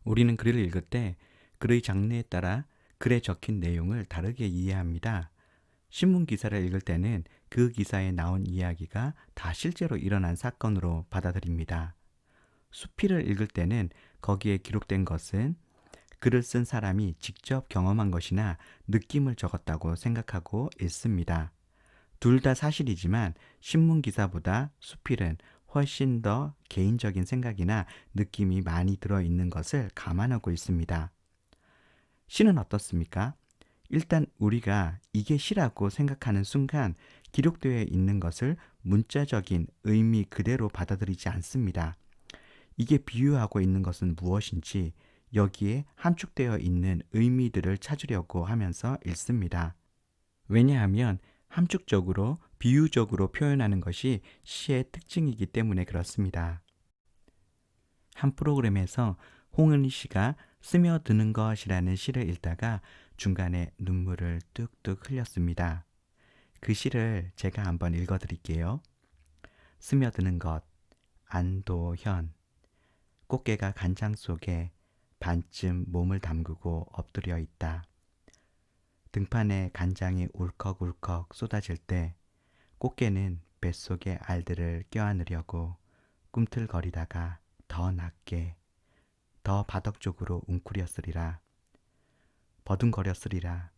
우리는 글을 읽을 때 글의 장르에 따라 글에 적힌 내용을 다르게 이해합니다. 신문 기사를 읽을 때는 그 기사에 나온 이야기가 다 실제로 일어난 사건으로 받아들입니다. 수필을 읽을 때는 거기에 기록된 것은 글을 쓴 사람이 직접 경험한 것이나 느낌을 적었다고 생각하고 읽습니다. 둘 다 사실이지만 신문 기사보다 수필은 훨씬 더 개인적인 생각이나 느낌이 많이 들어있는 것을 감안하고 있습니다. 시는 어떻습니까? 일단 우리가 이게 시라고 생각하는 순간 기록되어 있는 것을 문자적인 의미 그대로 받아들이지 않습니다. 이게 비유하고 있는 것은 무엇인지 여기에 함축되어 있는 의미들을 찾으려고 하면서 읽습니다. 왜냐하면 함축적으로 비유적으로 표현하는 것이 시의 특징이기 때문에 그렇습니다. 한 프로그램에서 홍은희 씨가 스며드는 것이라는 시를 읽다가 중간에 눈물을 뚝뚝 흘렸습니다. 그 시를 제가 한번 읽어드릴게요. 스며드는 것, 안도현. 꽃게가 간장 속에 반쯤 몸을 담그고 엎드려 있다. 등판에 간장이 울컥울컥 쏟아질 때 꽃게는 뱃속의 알들을 껴안으려고 꿈틀거리다가 더 낮게, 더 바닥 쪽으로 웅크렸으리라. 버둥거렸으리라.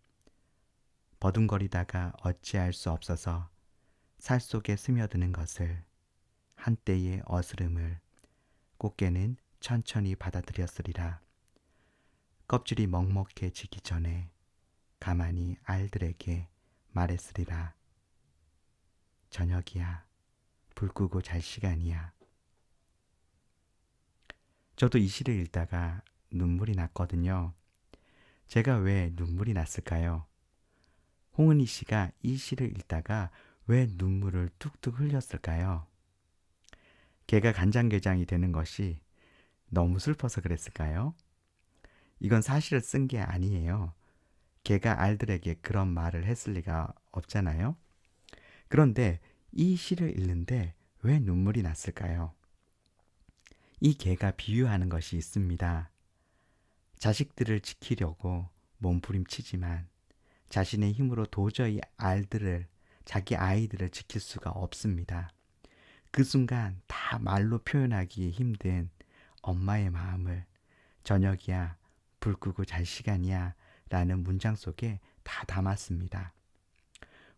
버둥거리다가 어찌할 수 없어서 살 속에 스며드는 것을, 한때의 어스름을 꽃게는 천천히 받아들였으리라. 껍질이 먹먹해지기 전에 가만히 알들에게 말했으리라. 저녁이야. 불 끄고 잘 시간이야. 저도 이 시를 읽다가 눈물이 났거든요. 제가 왜 눈물이 났을까요? 홍은희 씨가 이 시를 읽다가 왜 눈물을 뚝뚝 흘렸을까요? 개가 간장게장이 되는 것이 너무 슬퍼서 그랬을까요? 이건 사실을 쓴 게 아니에요. 개가 알들에게 그런 말을 했을 리가 없잖아요. 그런데 이 시를 읽는데 왜 눈물이 났을까요? 이 개가 비유하는 것이 있습니다. 자식들을 지키려고 몸부림치지만 자신의 힘으로 도저히 자기 아이들을 지킬 수가 없습니다. 그 순간 다 말로 표현하기 힘든 엄마의 마음을 저녁이야, 불 끄고 잘 시간이야 라는 문장 속에 다 담았습니다.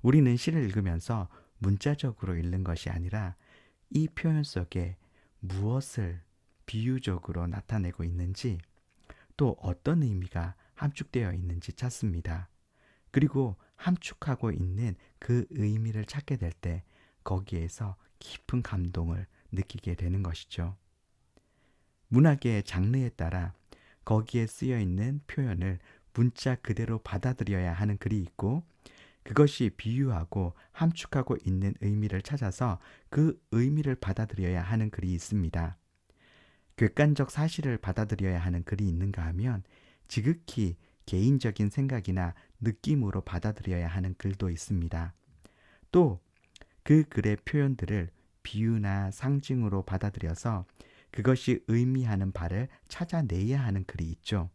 우리는 시를 읽으면서 문자적으로 읽는 것이 아니라 이 표현 속에 무엇을 비유적으로 나타내고 있는지 또 어떤 의미가 함축되어 있는지 찾습니다. 그리고 함축하고 있는 그 의미를 찾게 될 때 거기에서 깊은 감동을 느끼게 되는 것이죠. 문학의 장르에 따라 거기에 쓰여 있는 표현을 문자 그대로 받아들여야 하는 글이 있고 그것이 비유하고 함축하고 있는 의미를 찾아서 그 의미를 받아들여야 하는 글이 있습니다. 객관적 사실을 받아들여야 하는 글이 있는가 하면 지극히 개인적인 생각이나 느낌으로 받아들여야 하는 글도 있습니다. 또 그 글의 표현들을 비유나 상징으로 받아들여서 그것이 의미하는 바를 찾아내야 하는 글이 있죠.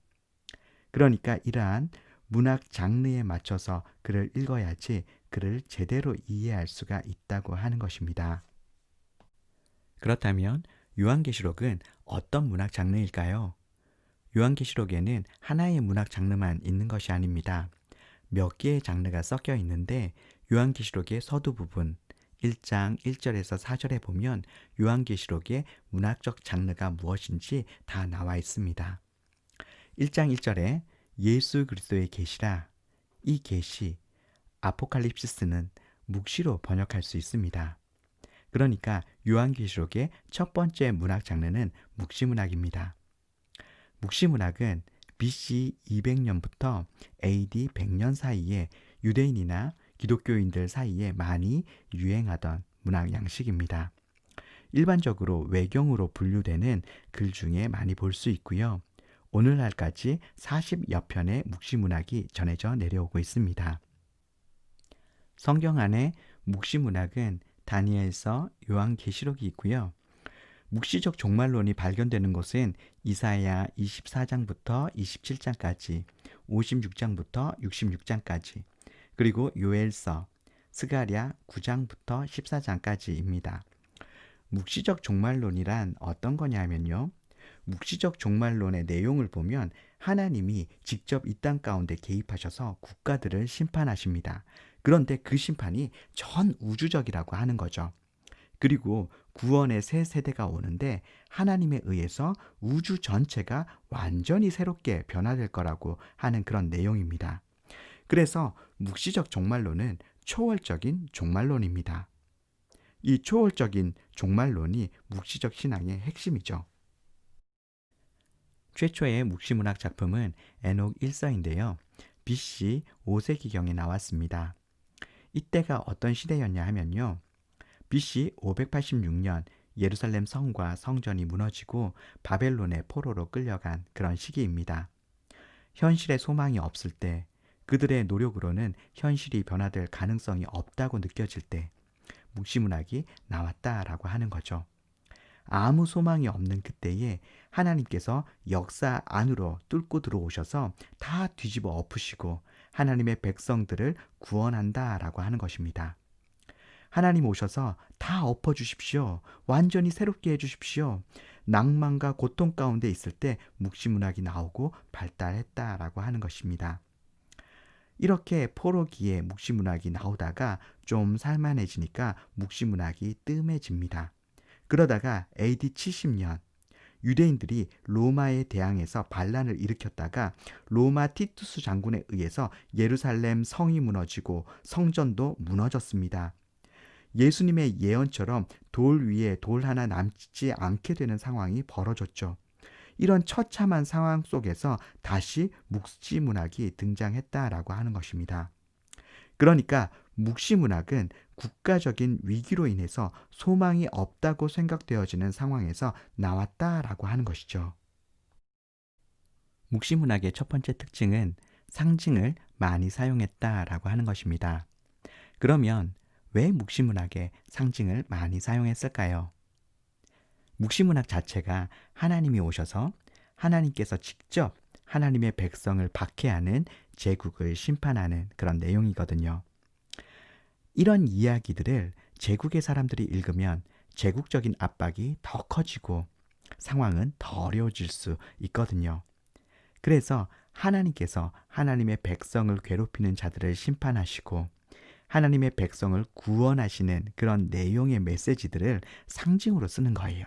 그러니까 이러한 문학 장르에 맞춰서 글을 읽어야지 글을 제대로 이해할 수가 있다고 하는 것입니다. 그렇다면 요한계시록은 어떤 문학 장르일까요? 요한계시록에는 하나의 문학 장르만 있는 것이 아닙니다. 몇 개의 장르가 섞여 있는데 요한계시록의 서두 부분 1장 1절에서 4절에 보면 요한계시록의 문학적 장르가 무엇인지 다 나와 있습니다. 1장 1절에 예수 그리스도의 계시라, 이 계시, 아포칼립시스는 묵시로 번역할 수 있습니다. 그러니까 요한계시록의 첫 번째 문학 장르는 묵시문학입니다. 묵시문학은 BC 200년부터 AD 100년 사이에 유대인이나 기독교인들 사이에 많이 유행하던 문학 양식입니다. 일반적으로 외경으로 분류되는 글 중에 많이 볼 수 있고요. 오늘날까지 40여 편의 묵시문학이 전해져 내려오고 있습니다. 성경 안에 묵시문학은 다니엘서, 요한계시록이 있고요. 묵시적 종말론이 발견되는 곳은 이사야 24장부터 27장까지, 56장부터 66장까지, 그리고 요엘서, 스가랴 9장부터 14장까지입니다. 묵시적 종말론이란 어떤 거냐면요. 묵시적 종말론의 내용을 보면 하나님이 직접 이 땅 가운데 개입하셔서 국가들을 심판하십니다. 그런데 그 심판이 전 우주적이라고 하는 거죠. 그리고 구원의 새 세대가 오는데 하나님에 의해서 우주 전체가 완전히 새롭게 변화될 거라고 하는 그런 내용입니다. 그래서 묵시적 종말론은 초월적인 종말론입니다. 이 초월적인 종말론이 묵시적 신앙의 핵심이죠. 최초의 묵시문학 작품은 에녹 1서인데요. BC 5세기경에 나왔습니다. 이때가 어떤 시대였냐 하면요. BC 586년 예루살렘 성과 성전이 무너지고 바벨론의 포로로 끌려간 그런 시기입니다. 현실에 소망이 없을 때, 그들의 노력으로는 현실이 변화될 가능성이 없다고 느껴질 때 묵시문학이 나왔다라고 하는 거죠. 아무 소망이 없는 그때에 하나님께서 역사 안으로 뚫고 들어오셔서 다 뒤집어 엎으시고 하나님의 백성들을 구원한다라고 하는 것입니다. 하나님 오셔서 다 엎어주십시오. 완전히 새롭게 해주십시오. 낭만과 고통 가운데 있을 때 묵시문학이 나오고 발달했다라고 하는 것입니다. 이렇게 포로기에 묵시문학이 나오다가 좀 살만해지니까 묵시문학이 뜸해집니다. 그러다가 AD 70년 유대인들이 로마에 대항해서 반란을 일으켰다가 로마 티투스 장군에 의해서 예루살렘 성이 무너지고 성전도 무너졌습니다. 예수님의 예언처럼 돌 위에 돌 하나 남지 않게 되는 상황이 벌어졌죠. 이런 처참한 상황 속에서 다시 묵시문학이 등장했다라고 하는 것입니다. 그러니까 묵시문학은 국가적인 위기로 인해서 소망이 없다고 생각되어지는 상황에서 나왔다라고 하는 것이죠. 묵시문학의 첫 번째 특징은 상징을 많이 사용했다라고 하는 것입니다. 그러면 왜 묵시문학에 상징을 많이 사용했을까요? 묵시문학 자체가 하나님이 오셔서 하나님께서 직접 하나님의 백성을 박해하는 제국을 심판하는 그런 내용이거든요. 이런 이야기들을 제국의 사람들이 읽으면 제국적인 압박이 더 커지고 상황은 더 어려워질 수 있거든요. 그래서 하나님께서 하나님의 백성을 괴롭히는 자들을 심판하시고 하나님의 백성을 구원하시는 그런 내용의 메시지들을 상징으로 쓰는 거예요.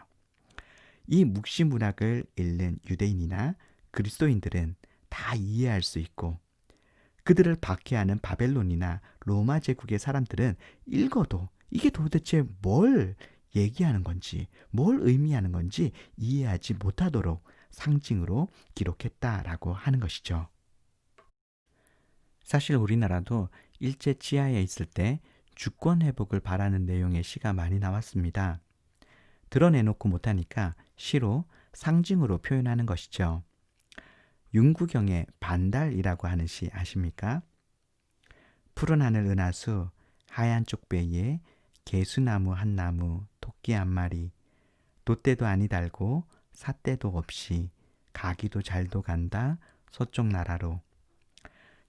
이 묵시문학을 읽는 유대인이나 그리스도인들은 다 이해할 수 있고 그들을 박해하는 바벨론이나 로마 제국의 사람들은 읽어도 이게 도대체 뭘 얘기하는 건지, 뭘 의미하는 건지 이해하지 못하도록 상징으로 기록했다라고 하는 것이죠. 사실 우리나라도 일제 치하에 있을 때 주권 회복을 바라는 내용의 시가 많이 나왔습니다. 드러내놓고 못하니까 시로 상징으로 표현하는 것이죠. 윤구경의 반달이라고 하는 시 아십니까? 푸른 하늘 은하수, 하얀 쪽배기에 개수나무 한 나무, 토끼 한 마리, 돛대도 아니 달고 삿대도 없이 가기도 잘도 간다 서쪽 나라로.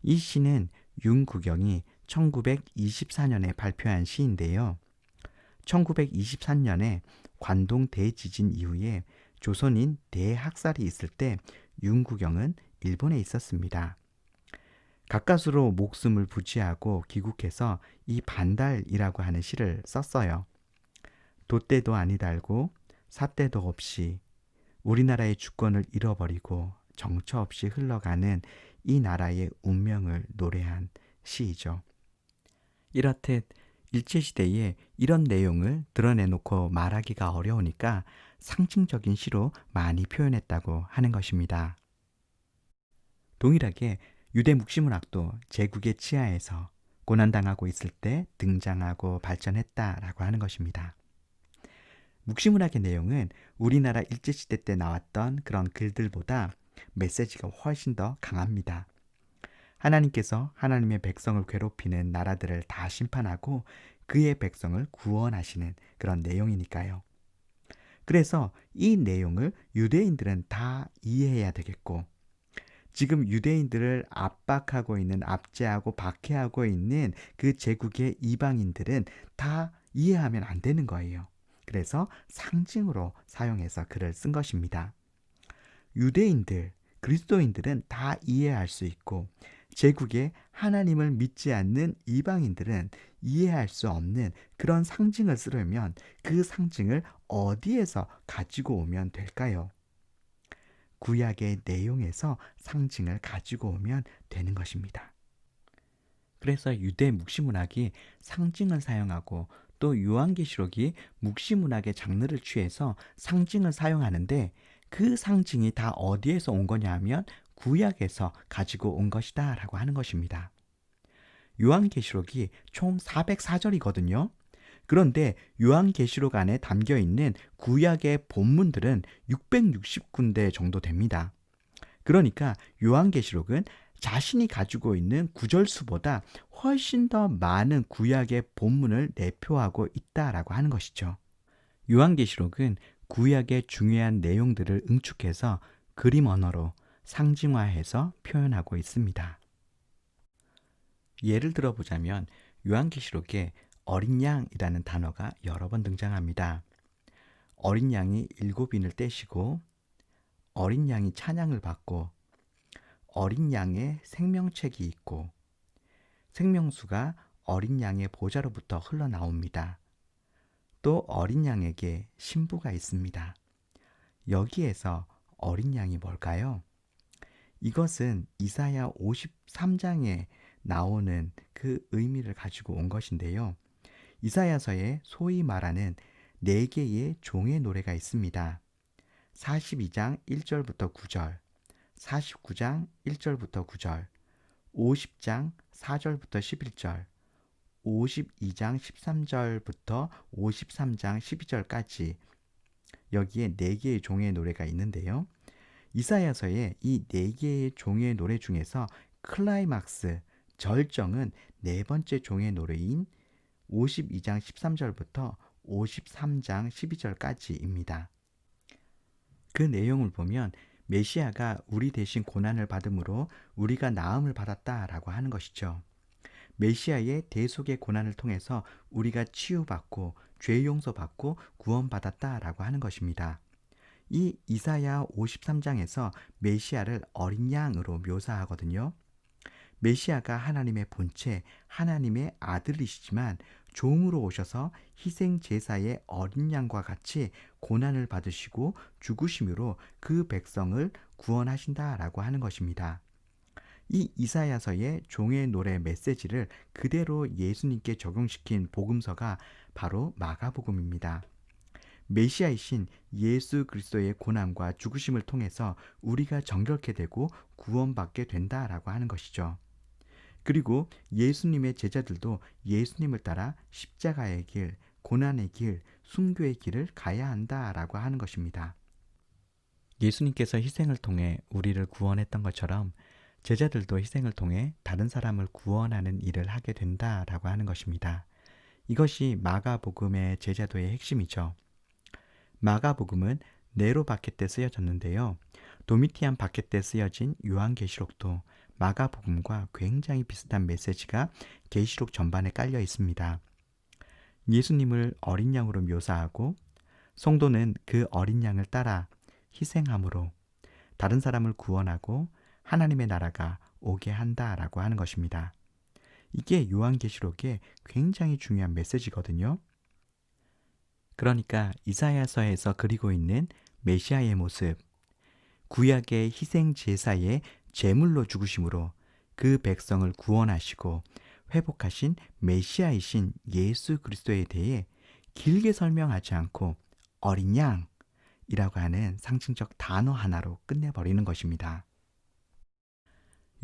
이 시는 윤구경이 1924년에 발표한 시인데요. 1923년에 관동 대지진 이후에 조선인 대학살이 있을 때 윤구경은 일본에 있었습니다. 가까스로 목숨을 부지하고 귀국해서 이 반달이라고 하는 시를 썼어요. 돛대도 아니 달고 삿대도 없이 우리나라의 주권을 잃어버리고 정처 없이 흘러가는 이 나라의 운명을 노래한 시이죠. 이렇듯 일제시대에 이런 내용을 드러내놓고 말하기가 어려우니까 상징적인 시로 많이 표현했다고 하는 것입니다. 동일하게 유대 묵시문학도 제국의 치하에서 고난당하고 있을 때 등장하고 발전했다라고 하는 것입니다. 묵시문학의 내용은 우리나라 일제시대 때 나왔던 그런 글들보다 메시지가 훨씬 더 강합니다. 하나님께서 하나님의 백성을 괴롭히는 나라들을 다 심판하고 그의 백성을 구원하시는 그런 내용이니까요. 그래서 이 내용을 유대인들은 다 이해해야 되겠고, 지금 유대인들을 압박하고 있는, 압제하고 박해하고 있는 그 제국의 이방인들은 다 이해하면 안 되는 거예요. 그래서 상징으로 사용해서 글을 쓴 것입니다. 유대인들, 그리스도인들은 다 이해할 수 있고, 제국에 하나님을 믿지 않는 이방인들은 이해할 수 없는 그런 상징을 쓰려면 그 상징을 어디에서 가지고 오면 될까요? 구약의 내용에서 상징을 가지고 오면 되는 것입니다. 그래서 유대 묵시문학이 상징을 사용하고, 또 요한계시록이 묵시문학의 장르를 취해서 상징을 사용하는데, 그 상징이 다 어디에서 온 거냐 하면 구약에서 가지고 온 것이다 라고 하는 것입니다. 요한계시록이 총 404절이거든요. 그런데 요한계시록 안에 담겨 있는 구약의 본문들은 660군데 정도 됩니다. 그러니까 요한계시록은 자신이 가지고 있는 구절 수보다 훨씬 더 많은 구약의 본문을 내포하고 있다라고 하는 것이죠. 요한계시록은 구약의 중요한 내용들을 응축해서 그림 언어로 상징화해서 표현하고 있습니다. 예를 들어보자면 요한계시록에 어린 양이라는 단어가 여러 번 등장합니다. 어린 양이 7인을 떼시고, 어린 양이 찬양을 받고, 어린 양의 생명책이 있고, 생명수가 어린 양의 보좌로부터 흘러나옵니다. 또 어린 양에게 신부가 있습니다. 여기에서 어린 양이 뭘까요? 이것은 이사야 53장에 나오는 그 의미를 가지고 온 것인데요. 이사야서에 소위 말하는 4개의 종의 노래가 있습니다. 42장 1절부터 9절, 49장 1절부터 9절, 50장 4절부터 11절, 52장 13절부터 53장 12절까지, 여기에 4개의 종의 노래가 있는데요. 이사야서의 이 4개의 종의 노래 중에서 클라이막스, 절정은 4번째 종의 노래인 52장 13절부터 53장 12절까지입니다. 그 내용을 보면 메시아가 우리 대신 고난을 받음으로 우리가 나음을 받았다라고 하는 것이죠. 메시아의 대속의 고난을 통해서 우리가 치유받고 죄 용서받고 구원받았다라고 하는 것입니다. 이 이사야 53장에서 메시아를 어린 양으로 묘사하거든요. 메시아가 하나님의 본체, 하나님의 아들이시지만 종으로 오셔서 희생 제사의 어린 양과 같이 고난을 받으시고 죽으심으로 그 백성을 구원하신다라고 하는 것입니다. 이 이사야서의 종의 노래 메시지를 그대로 예수님께 적용시킨 복음서가 바로 마가복음입니다. 메시아이신 예수 그리스도의 고난과 죽으심을 통해서 우리가 정결케 되고 구원받게 된다라고 하는 것이죠. 그리고 예수님의 제자들도 예수님을 따라 십자가의 길, 고난의 길, 순교의 길을 가야 한다라고 하는 것입니다. 예수님께서 희생을 통해 우리를 구원했던 것처럼 제자들도 희생을 통해 다른 사람을 구원하는 일을 하게 된다라고 하는 것입니다. 이것이 마가복음의 제자도의 핵심이죠. 마가복음은 네로 박해 때 쓰여졌는데요. 도미티안 박해 때 쓰여진 요한계시록도 마가복음과 굉장히 비슷한 메시지가 계시록 전반에 깔려 있습니다. 예수님을 어린 양으로 묘사하고, 성도는 그 어린 양을 따라 희생함으로 다른 사람을 구원하고 하나님의 나라가 오게 한다라고 하는 것입니다. 이게 요한계시록의 굉장히 중요한 메시지거든요. 그러니까 이사야서에서 그리고 있는 메시아의 모습, 구약의 희생 제사의 제물로 죽으심으로 그 백성을 구원하시고 회복하신 메시아이신 예수 그리스도에 대해 길게 설명하지 않고 어린 양이라고 하는 상징적 단어 하나로 끝내버리는 것입니다.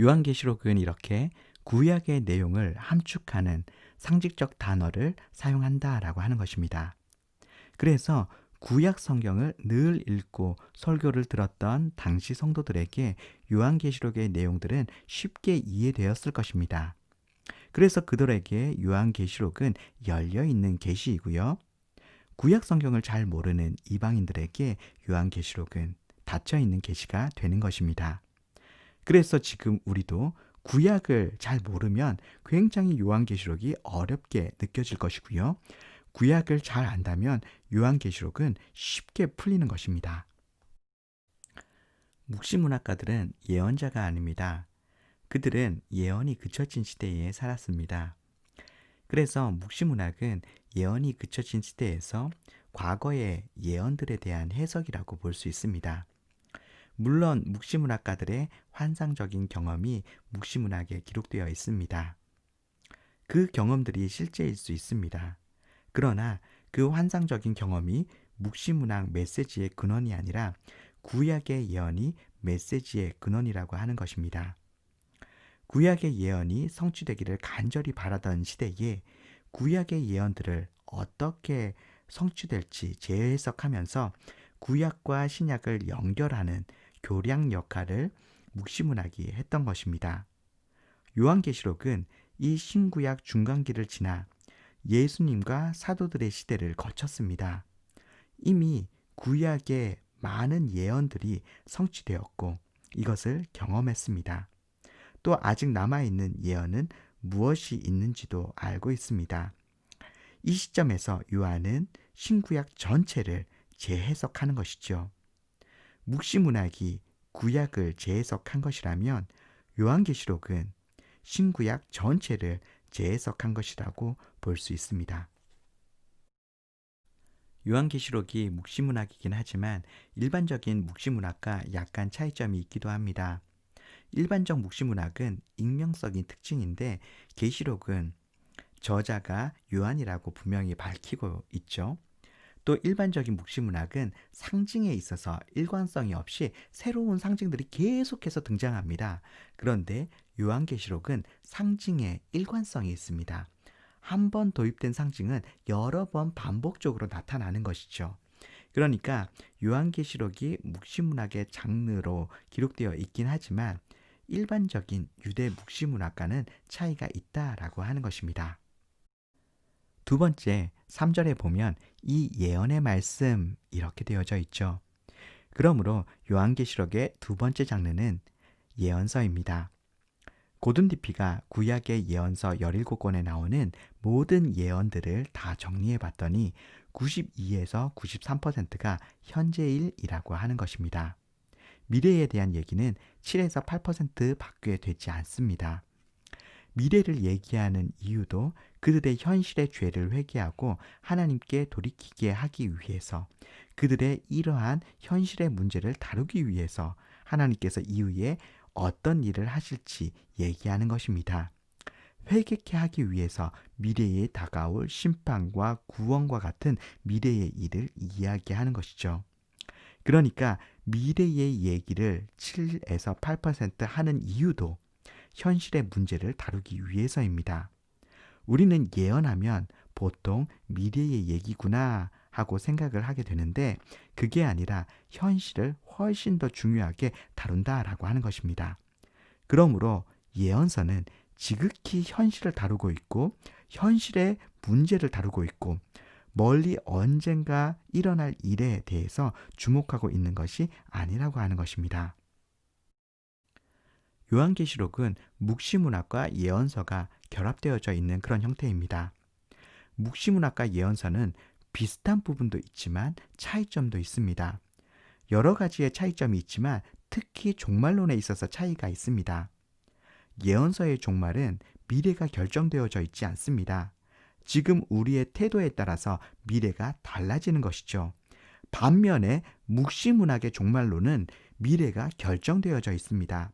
요한계시록은 이렇게 구약의 내용을 함축하는 상징적 단어를 사용한다라고 하는 것입니다. 그래서 구약 성경을 늘 읽고 설교를 들었던 당시 성도들에게 요한계시록의 내용들은 쉽게 이해되었을 것입니다. 그래서 그들에게 요한계시록은 열려있는 계시이고요. 구약 성경을 잘 모르는 이방인들에게 요한계시록은 닫혀 있는 계시가 되는 것입니다. 그래서 지금 우리도 구약을 잘 모르면 굉장히 요한계시록이 어렵게 느껴질 것이고요. 구약을 잘 안다면 요한계시록은 쉽게 풀리는 것입니다. 묵시문학가들은 예언자가 아닙니다. 그들은 예언이 그쳐진 시대에 살았습니다. 그래서 묵시문학은 예언이 그쳐진 시대에서 과거의 예언들에 대한 해석이라고 볼 수 있습니다. 물론 묵시문학가들의 환상적인 경험이 묵시문학에 기록되어 있습니다. 그 경험들이 실제일 수 있습니다. 그러나 그 환상적인 경험이 묵시문학 메시지의 근원이 아니라 구약의 예언이 메시지의 근원이라고 하는 것입니다. 구약의 예언이 성취되기를 간절히 바라던 시대에 구약의 예언들을 어떻게 성취될지 재해석하면서 구약과 신약을 연결하는 교량 역할을 묵시문학이 했던 것입니다. 요한계시록은 이 신구약 중간기를 지나 예수님과 사도들의 시대를 거쳤습니다. 이미 구약의 많은 예언들이 성취되었고 이것을 경험했습니다. 또 아직 남아있는 예언은 무엇이 있는지도 알고 있습니다. 이 시점에서 요한은 신구약 전체를 재해석하는 것이죠. 묵시문학이 구약을 재해석한 것이라면 요한계시록은 신구약 전체를 재해석한 것이라고 볼 수 있습니다. 요한계시록이 묵시문학이긴 하지만 일반적인 묵시문학과 약간 차이점이 있기도 합니다. 일반적 묵시문학은 익명성이 특징인데 계시록은 저자가 요한이라고 분명히 밝히고 있죠. 또 일반적인 묵시문학은 상징에 있어서 일관성이 없이 새로운 상징들이 계속해서 등장합니다. 그런데 요한계시록은 상징에 일관성이 있습니다. 한 번 도입된 상징은 여러 번 반복적으로 나타나는 것이죠. 그러니까 요한계시록이 묵시문학의 장르로 기록되어 있긴 하지만 일반적인 유대 묵시문학과는 차이가 있다라고 하는 것입니다. 두 번째, 3절에 보면 이 예언의 말씀 이렇게 되어져 있죠. 그러므로 요한계시록의 두 번째 장르는 예언서입니다. 고든 디피가 구약의 예언서 17권에 나오는 모든 예언들을 다 정리해 봤더니 92에서 93%가 현재일이라고 하는 것입니다. 미래에 대한 얘기는 7에서 8% 밖에 되지 않습니다. 미래를 얘기하는 이유도 그들의 현실의 죄를 회개하고 하나님께 돌이키게 하기 위해서, 그들의 이러한 현실의 문제를 다루기 위해서 하나님께서 이후에 어떤 일을 하실지 얘기하는 것입니다. 회개케 하기 위해서 미래에 다가올 심판과 구원과 같은 미래의 일을 이야기하는 것이죠. 그러니까 미래의 얘기를 7에서 8% 하는 이유도 현실의 문제를 다루기 위해서입니다. 우리는 예언하면 보통 미래의 얘기구나 하고 생각을 하게 되는데 그게 아니라 현실을 훨씬 더 중요하게 다룬다라고 하는 것입니다. 그러므로 예언서는 지극히 현실을 다루고 있고 현실의 문제를 다루고 있고 멀리 언젠가 일어날 일에 대해서 주목하고 있는 것이 아니라고 하는 것입니다. 요한계시록은 묵시문학과 예언서가 결합되어져 있는 그런 형태입니다. 묵시문학과 예언서는 비슷한 부분도 있지만 차이점도 있습니다. 여러 가지의 차이점이 있지만 특히 종말론에 있어서 차이가 있습니다. 예언서의 종말은 미래가 결정되어져 있지 않습니다. 지금 우리의 태도에 따라서 미래가 달라지는 것이죠. 반면에 묵시문학의 종말론은 미래가 결정되어져 있습니다.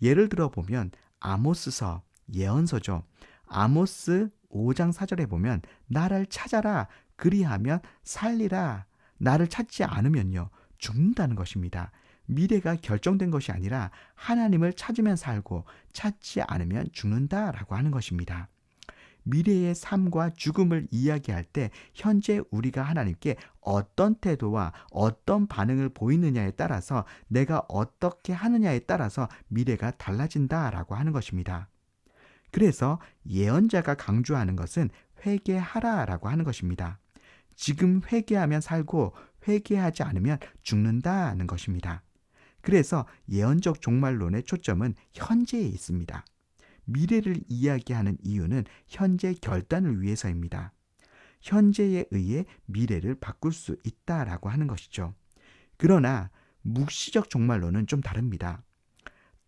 예를 들어 보면 아모스서 예언서죠. 아모스 5장 4절에 보면 나를 찾아라 그리하면 살리라. 나를 찾지 않으면요 죽는다는 것입니다. 미래가 결정된 것이 아니라 하나님을 찾으면 살고 찾지 않으면 죽는다라고 하는 것입니다. 미래의 삶과 죽음을 이야기할 때 현재 우리가 하나님께 어떤 태도와 어떤 반응을 보이느냐에 따라서 내가 어떻게 하느냐에 따라서 미래가 달라진다라고 하는 것입니다. 그래서 예언자가 강조하는 것은 회개하라라고 하는 것입니다. 지금 회개하면 살고 회개하지 않으면 죽는다는 것입니다. 그래서 예언적 종말론의 초점은 현재에 있습니다. 미래를 이야기하는 이유는 현재 결단을 위해서입니다. 현재에 의해 미래를 바꿀 수 있다라고 하는 것이죠. 그러나 묵시적 종말론은 좀 다릅니다.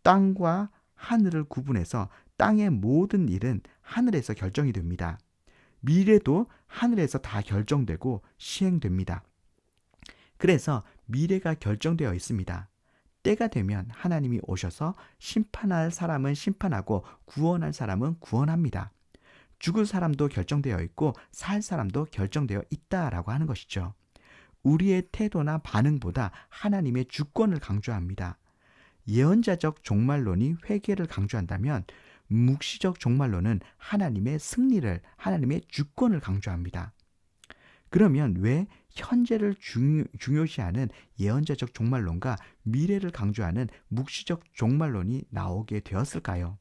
땅과 하늘을 구분해서 땅의 모든 일은 하늘에서 결정이 됩니다. 미래도 하늘에서 다 결정되고 시행됩니다. 그래서 미래가 결정되어 있습니다. 때가 되면 하나님이 오셔서 심판할 사람은 심판하고 구원할 사람은 구원합니다. 죽을 사람도 결정되어 있고 살 사람도 결정되어 있다라고 하는 것이죠. 우리의 태도나 반응보다 하나님의 주권을 강조합니다. 예언자적 종말론이 회개를 강조한다면 묵시적 종말론은 하나님의 승리를, 하나님의 주권을 강조합니다. 그러면 왜 현재를 중요시하는 예언자적 종말론과 미래를 강조하는 묵시적 종말론이 나오게 되었을까요?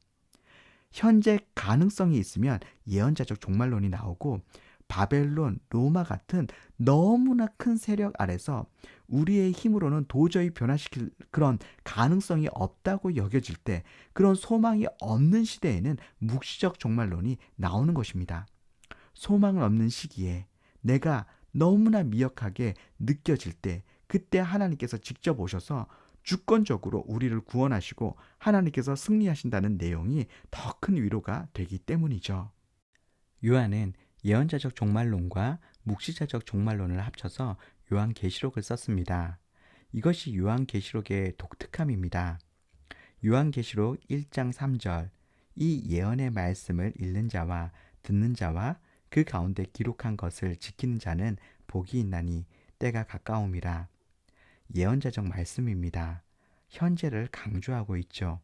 현재 가능성이 있으면 예언자적 종말론이 나오고 바벨론, 로마 같은 너무나 큰 세력 아래서 우리의 힘으로는 도저히 변화시킬 그런 가능성이 없다고 여겨질 때, 그런 소망이 없는 시대에는 묵시적 종말론이 나오는 것입니다. 소망을 없는 시기에 내가 너무나 미약하게 느껴질 때, 그때 하나님께서 직접 오셔서 주권적으로 우리를 구원하시고 하나님께서 승리하신다는 내용이 더 큰 위로가 되기 때문이죠. 요한은 예언자적 종말론과 묵시자적 종말론을 합쳐서 요한계시록을 썼습니다. 이것이 요한계시록의 독특함입니다. 요한계시록 1장 3절, 이 예언의 말씀을 읽는 자와 듣는 자와 그 가운데 기록한 것을 지키는 자는 복이 있나니 때가 가까움이라. 예언자적 말씀입니다. 현재를 강조하고 있죠.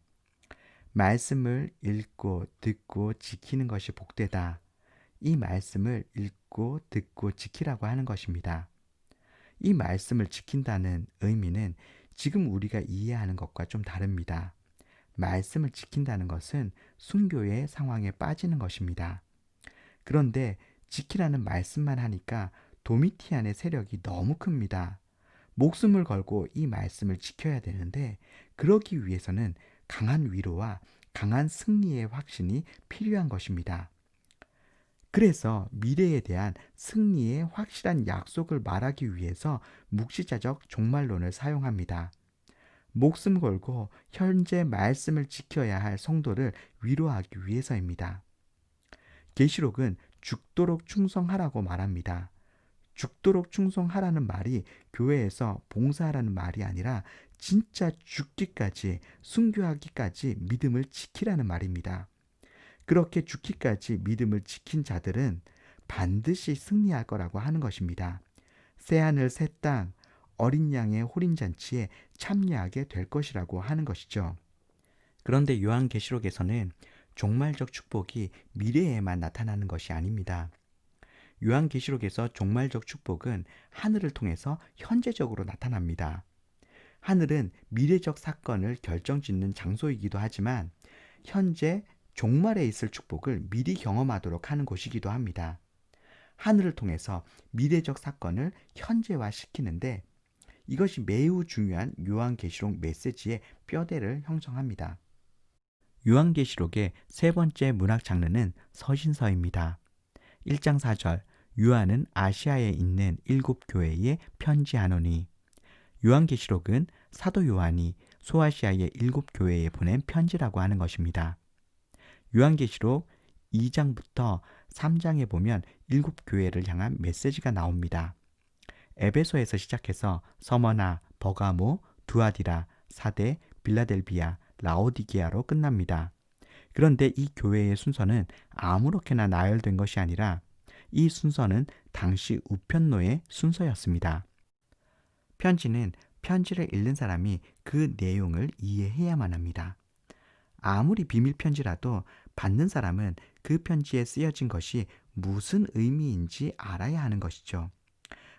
말씀을 읽고 듣고 지키는 것이 복되다. 이 말씀을 읽고 듣고 지키라고 하는 것입니다. 이 말씀을 지킨다는 의미는 지금 우리가 이해하는 것과 좀 다릅니다. 말씀을 지킨다는 것은 순교의 상황에 빠지는 것입니다. 그런데 지키라는 말씀만 하니까 도미티안의 세력이 너무 큽니다. 목숨을 걸고 이 말씀을 지켜야 되는데, 그러기 위해서는 강한 위로와 강한 승리의 확신이 필요한 것입니다. 그래서 미래에 대한 승리의 확실한 약속을 말하기 위해서 묵시자적 종말론을 사용합니다. 목숨 걸고 현재 말씀을 지켜야 할 성도를 위로하기 위해서입니다. 계시록은 죽도록 충성하라고 말합니다. 죽도록 충성하라는 말이 교회에서 봉사하라는 말이 아니라 진짜 죽기까지, 순교하기까지 믿음을 지키라는 말입니다. 그렇게 죽기까지 믿음을 지킨 자들은 반드시 승리할 거라고 하는 것입니다. 새하늘 새 땅, 어린 양의 호린잔치에 참여하게 될 것이라고 하는 것이죠. 그런데 요한계시록에서는 종말적 축복이 미래에만 나타나는 것이 아닙니다. 요한계시록에서 종말적 축복은 하늘을 통해서 현재적으로 나타납니다. 하늘은 미래적 사건을 결정짓는 장소이기도 하지만 현재 종말에 있을 축복을 미리 경험하도록 하는 곳이기도 합니다. 하늘을 통해서 미래적 사건을 현재화시키는데 이것이 매우 중요한 요한계시록 메시지의 뼈대를 형성합니다. 요한계시록의 세 번째 문학 장르는 서신서입니다. 1장 4절, 요한은 아시아에 있는 7 교회에 편지하노니. 요한계시록은 사도 요한이 소아시아의 7 교회에 보낸 편지라고 하는 것입니다. 요한계시록 2장부터 3장에 보면 7 교회를 향한 메시지가 나옵니다. 에베소에서 시작해서 서머나, 버가모, 두아디라, 사데, 빌라델비아, 라오디게아로 끝납니다. 그런데 이 교회의 순서는 아무렇게나 나열된 것이 아니라 이 순서는 당시 우편노의 순서였습니다. 편지는 편지를 읽는 사람이 그 내용을 이해해야만 합니다. 아무리 비밀 편지라도 받는 사람은 그 편지에 쓰여진 것이 무슨 의미인지 알아야 하는 것이죠.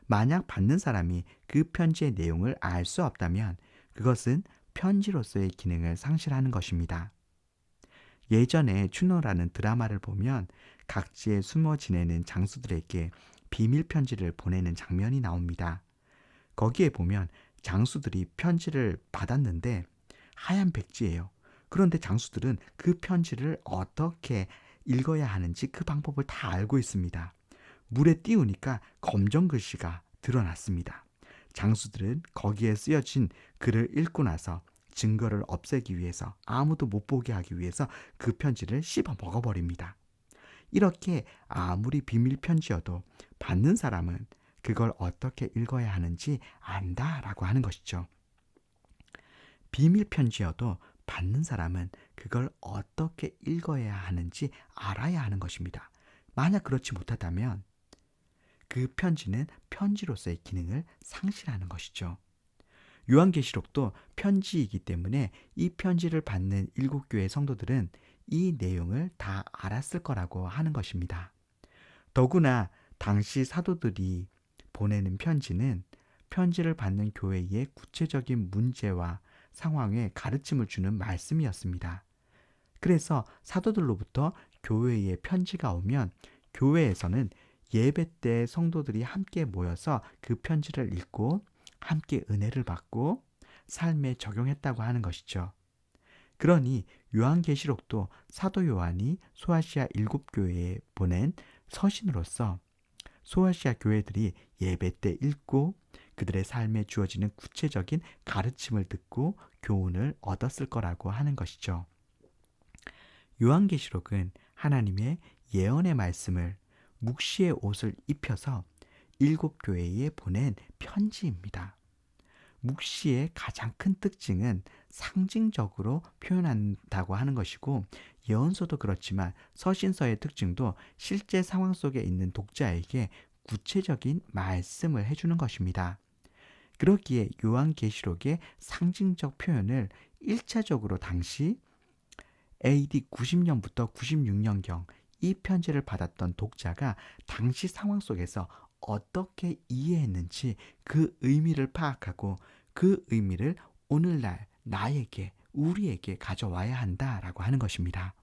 만약 받는 사람이 그 편지의 내용을 알 수 없다면 그것은 편지로서의 기능을 상실하는 것입니다. 예전에 추노라는 드라마를 보면 각지에 숨어 지내는 장수들에게 비밀 편지를 보내는 장면이 나옵니다. 거기에 보면 장수들이 편지를 받았는데 하얀 백지예요. 그런데 장수들은 그 편지를 어떻게 읽어야 하는지 그 방법을 다 알고 있습니다. 물에 띄우니까 검정 글씨가 드러났습니다. 장수들은 거기에 쓰여진 글을 읽고 나서 증거를 없애기 위해서, 아무도 못 보게 하기 위해서 그 편지를 씹어 먹어버립니다. 이렇게 아무리 비밀 편지여도 받는 사람은 그걸 어떻게 읽어야 하는지 안다라고 하는 것이죠. 비밀 편지여도 받는 사람은 그걸 어떻게 읽어야 하는지 알아야 하는 것입니다. 만약 그렇지 못하다면 그 편지는 편지로서의 기능을 상실하는 것이죠. 요한계시록도 편지이기 때문에 이 편지를 받는 7교회 성도들은 이 내용을 다 알았을 거라고 하는 것입니다. 더구나 당시 사도들이 보내는 편지는 편지를 받는 교회의 구체적인 문제와 상황에 가르침을 주는 말씀이었습니다. 그래서 사도들로부터 교회에 편지가 오면 교회에서는 예배 때 성도들이 함께 모여서 그 편지를 읽고 함께 은혜를 받고 삶에 적용했다고 하는 것이죠. 그러니 요한계시록도 사도 요한이 소아시아 7교회에 보낸 서신으로서 소아시아 교회들이 예배 때 읽고 그들의 삶에 주어지는 구체적인 가르침을 듣고 교훈을 얻었을 거라고 하는 것이죠. 요한계시록은 하나님의 예언의 말씀을 묵시의 옷을 입혀서 7교회에 보낸 편지입니다. 묵시의 가장 큰 특징은 상징적으로 표현한다고 하는 것이고, 예언서도 그렇지만 서신서의 특징도 실제 상황 속에 있는 독자에게 구체적인 말씀을 해주는 것입니다. 그렇기에 요한계시록의 상징적 표현을 1차적으로 당시 AD 90년부터 96년경 이 편지를 받았던 독자가 당시 상황 속에서 어떻게 이해했는지 그 의미를 파악하고 그 의미를 오늘날 나에게, 우리에게 가져와야 한다라고 하는 것입니다.